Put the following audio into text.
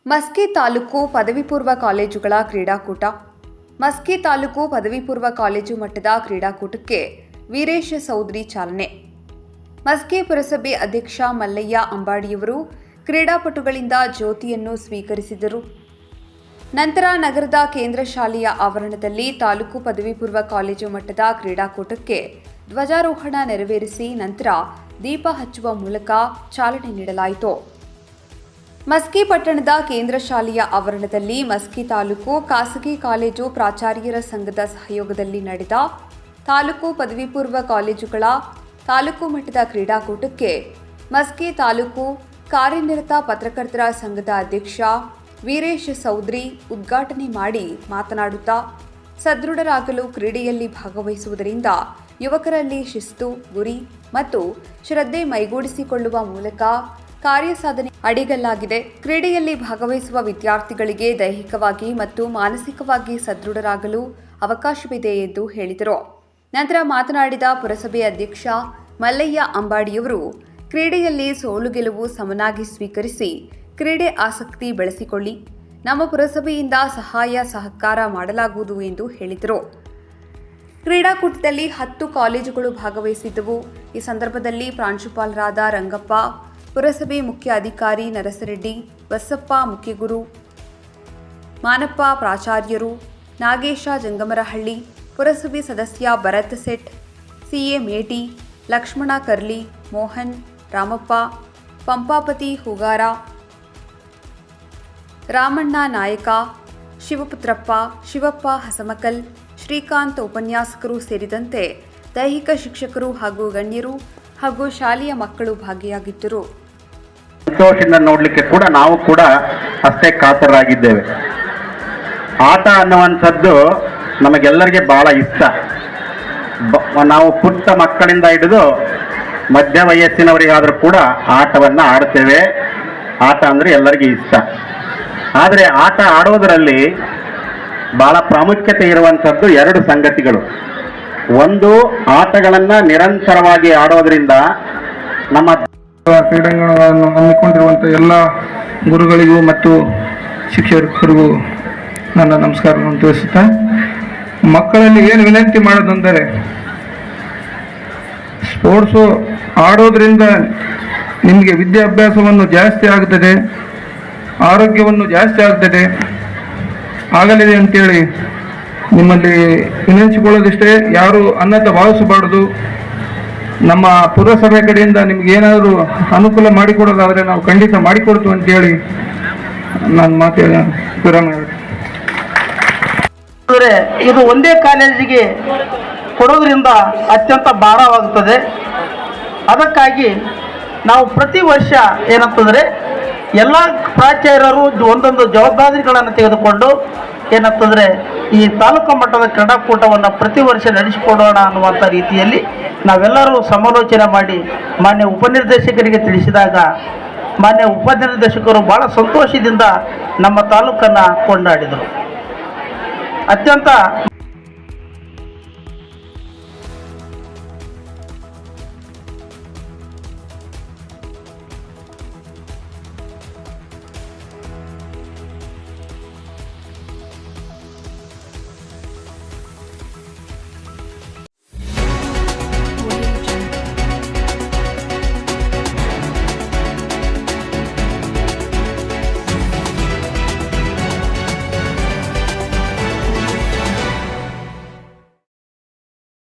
ಮಸ್ಕಿ ತಾಲೂಕು ಪದವಿ ಪೂರ್ವ ಕಾಲೇಜುಗಳ ಕ್ರೀಡಾಕೂಟ. ಮಸ್ಕಿ ತಾಲೂಕು ಪದವಿ ಪೂರ್ವ ಕಾಲೇಜು ಮಟ್ಟದ ಕ್ರೀಡಾಕೂಟಕ್ಕೆ ವೀರೇಶ್ ಸೌದ್ರಿ ಚಾಲನೆ. ಮಸ್ಕಿ ಪುರಸಭೆ ಅಧ್ಯಕ್ಷ ಮಲ್ಲಯ್ಯ ಅಂಬಾಡಿಯವರು ಕ್ರೀಡಾಪಟುಗಳಿಂದ ಜ್ಯೋತಿಯನ್ನು ಸ್ವೀಕರಿಸಿದರು. ನಂತರ ನಗರದ ಕೇಂದ್ರ ಶಾಲೆಯ ಆವರಣದಲ್ಲಿ ತಾಲೂಕು ಪದವಿ ಪೂರ್ವ ಕಾಲೇಜು ಮಟ್ಟದ ಕ್ರೀಡಾಕೂಟಕ್ಕೆ ಧ್ವಜಾರೋಹಣ ನೆರವೇರಿಸಿ ನಂತರ ದೀಪ ಹಚ್ಚುವ ಮೂಲಕ ಚಾಲನೆ ನೀಡಲಾಯಿತು. ಮಸ್ಕಿ ಪಟ್ಟಣದ ಕೇಂದ್ರ ಶಾಲೆಯ ಆವರಣದಲ್ಲಿ ಮಸ್ಕಿ ತಾಲೂಕು ಖಾಸಗಿ ಕಾಲೇಜು ಪ್ರಾಚಾರ್ಯರ ಸಂಘದ ಸಹಯೋಗದಲ್ಲಿ ನಡೆದ ತಾಲೂಕು ಪದವಿ ಪೂರ್ವ ಕಾಲೇಜುಗಳ ತಾಲೂಕು ಮಟ್ಟದ ಕ್ರೀಡಾಕೂಟಕ್ಕೆ ಮಸ್ಕಿ ತಾಲೂಕು ಕಾರ್ಯನಿರತ ಪತ್ರಕರ್ತರ ಸಂಘದ ಅಧ್ಯಕ್ಷ ವೀರೇಶ್ ಸೌದ್ರಿ ಉದ್ಘಾಟನೆ ಮಾಡಿ ಮಾತನಾಡುತ್ತಾ, ಸದೃಢರಾಗಲು ಕ್ರೀಡೆಯಲ್ಲಿ ಭಾಗವಹಿಸುವುದರಿಂದ ಯುವಕರಲ್ಲಿ ಶಿಸ್ತು, ಗುರಿ ಮತ್ತು ಶ್ರದ್ಧೆ ಮೈಗೂಡಿಸಿಕೊಳ್ಳುವ ಮೂಲಕ ಕಾರ್ಯಸಾಧನೆ ಅಡಿಗಲ್ಲಾಗಿದೆ. ಕ್ರೀಡೆಯಲ್ಲಿ ಭಾಗವಹಿಸುವ ವಿದ್ಯಾರ್ಥಿಗಳಿಗೆ ದೈಹಿಕವಾಗಿ ಮತ್ತು ಮಾನಸಿಕವಾಗಿ ಸದೃಢರಾಗಲು ಅವಕಾಶವಿದೆ ಎಂದು ಹೇಳಿದರು. ನಂತರ ಮಾತನಾಡಿದ ಪುರಸಭೆ ಅಧ್ಯಕ್ಷ ಮಲ್ಲಯ್ಯ ಅಂಬಾಡಿಯವರು, ಕ್ರೀಡೆಯಲ್ಲಿ ಸೋಲು ಗೆಲುವು ಸಮನಾಗಿ ಸ್ವೀಕರಿಸಿ ಕ್ರೀಡೆ ಆಸಕ್ತಿ ಬೆಳೆಸಿಕೊಳ್ಳಿ. ನಮ್ಮ ಪುರಸಭೆಯಿಂದ ಸಹಾಯ ಸಹಕಾರ ಮಾಡಲಾಗುವುದು ಎಂದು ಹೇಳಿದರು. ಕ್ರೀಡಾಕೂಟದಲ್ಲಿ 10 ಕಾಲೇಜುಗಳು ಭಾಗವಹಿಸಿದ್ದವು. ಈ ಸಂದರ್ಭದಲ್ಲಿ ಪ್ರಾಂಶುಪಾಲರಾದ ರಂಗಪ್ಪ, ಪುರಸಭೆ ಮುಖ್ಯ ಅಧಿಕಾರಿ ನರಸರೆಡ್ಡಿ, ಬಸಪ್ಪ ಮುಖ್ಯಗುರು, ಮಾನಪ್ಪ ಪ್ರಾಚಾರ್ಯರು, ನಾಗೇಶ ಜಂಗಮರಹಳ್ಳಿ, ಪುರಸಭೆ ಸದಸ್ಯ ಭರತ್ ಸೆಟ್, ಸಿಎ ಮೇಟಿ, ಲಕ್ಷ್ಮಣ ಕರ್ಲಿ, ಮೋಹನ್, ರಾಮಪ್ಪ, ಪಂಪಾಪತಿ ಹೂಗಾರ, ರಾಮಣ್ಣ ನಾಯಕ, ಶಿವಪುತ್ರಪ್ಪ, ಶಿವಪ್ಪ ಹಸಮಕಲ್, ಶ್ರೀಕಾಂತ್ ಉಪನ್ಯಾಸಕರು ಸೇರಿದಂತೆ ದೈಹಿಕ ಶಿಕ್ಷಕರು ಹಾಗೂ ಗಣ್ಯರು ಹಾಗೂ ಶಾಲೆಯ ಮಕ್ಕಳು ಭಾಗಿಯಾಗಿದ್ದರು. ಸಂತೋಷದಿಂದ ನೋಡಲಿಕ್ಕೆ ಕೂಡ ನಾವು ಕೂಡ ಅಷ್ಟೇ ಕಾತರರಾಗಿದ್ದೇವೆ. ಆಟ ಅನ್ನುವಂಥದ್ದು ನಮಗೆಲ್ಲರಿಗೆ ಬಹಳ ಇಷ್ಟ. ನಾವು ಪುಟ್ಟ ಮಕ್ಕಳಿಂದ ಹಿಡಿದು ಮಧ್ಯ ವಯಸ್ಸಿನವರಿಗಾದರೂ ಕೂಡ ಆಟವನ್ನು ಆಡ್ತೇವೆ. ಆಟ ಅಂದರೆ ಎಲ್ಲರಿಗೂ ಇಷ್ಟ. ಆದರೆ ಆಟ ಆಡೋದರಲ್ಲಿ ಬಹಳ ಪ್ರಾಮುಖ್ಯತೆ ಇರುವಂಥದ್ದು 2 ಸಂಗತಿಗಳು. ಒಂದು, ಆಟಗಳನ್ನು ನಿರಂತರವಾಗಿ ಆಡೋದ್ರಿಂದ ನಮ್ಮ ಕ್ರೀಡಾಂಗಣಗಳನ್ನು ಹಮ್ಮಿಕೊಂಡಿರುವಂಥ ಎಲ್ಲ ಗುರುಗಳಿಗೂ ಮತ್ತು ಶಿಕ್ಷಕರಿಗೂ ನನ್ನ ನಮಸ್ಕಾರವನ್ನು ತಿಳಿಸುತ್ತಾ, ಮಕ್ಕಳಲ್ಲಿ ಏನು ವಿನಂತಿ ಮಾಡೋದಂದರೆ, ಸ್ಪೋರ್ಟ್ಸು ಆಡೋದ್ರಿಂದ ನಿಮಗೆ ವಿದ್ಯಾಭ್ಯಾಸವನ್ನು ಜಾಸ್ತಿ ಆಗ್ತದೆ, ಆರೋಗ್ಯವನ್ನು ಜಾಸ್ತಿ ಆಗ್ತದೆ, ಆಗಲಿದೆ ಅಂತೇಳಿ ನಿಮ್ಮಲ್ಲಿ ವಿನಂತಿಸಿಕೊಳ್ಳೋದಿಷ್ಟೇ. ಯಾರು ಅನ್ನತ ಭಾವಿಸಬಾರ್ದು. ನಮ್ಮ ಪುರಸಭೆ ಕಡೆಯಿಂದ ನಿಮ್ಗೆ ಏನಾದರೂ ಅನುಕೂಲ ಮಾಡಿಕೊಡೋದಾದರೆ ನಾವು ಖಂಡಿತ ಮಾಡಿಕೊಡ್ತೀವಿ ಅಂತೇಳಿ ನಾನು ಮಾತಿನ ವಿರಾಮ ಹೇಳ್ತೀನಿ. ಇದು ಒಂದೇ ಕಾಲೇಜಿಗೆ ಕೊಡೋದ್ರಿಂದ ಅತ್ಯಂತ ಭಾರವಾಗುತ್ತದೆ. ಅದಕ್ಕಾಗಿ ನಾವು ಪ್ರತಿ ವರ್ಷ ಏನಂತಂದರೆ ಎಲ್ಲ ಪ್ರಾಚಾರ್ಯರು ಒಂದೊಂದು ಜವಾಬ್ದಾರಿಗಳನ್ನು ತೆಗೆದುಕೊಂಡು ಏನಂತಂದರೆ ಈ ತಾಲೂಕು ಮಟ್ಟದ ಕ್ರೀಡಾಕೂಟವನ್ನು ಪ್ರತಿ ವರ್ಷ ನಡೆಸಿಕೊಡೋಣ ಅನ್ನುವಂಥ ರೀತಿಯಲ್ಲಿ ನಾವೆಲ್ಲರೂ ಸಮಾಲೋಚನೆ ಮಾಡಿ ಮಾನ್ಯ ಉಪನಿರ್ದೇಶಕರಿಗೆ ತಿಳಿಸಿದಾಗ ಮಾನ್ಯ ಉಪನಿರ್ದೇಶಕರು ಭಾಳ ಸಂತೋಷದಿಂದ ನಮ್ಮ ತಾಲೂಕನ್ನು ಕೊಂಡಾಡಿದರು. ಅತ್ಯಂತ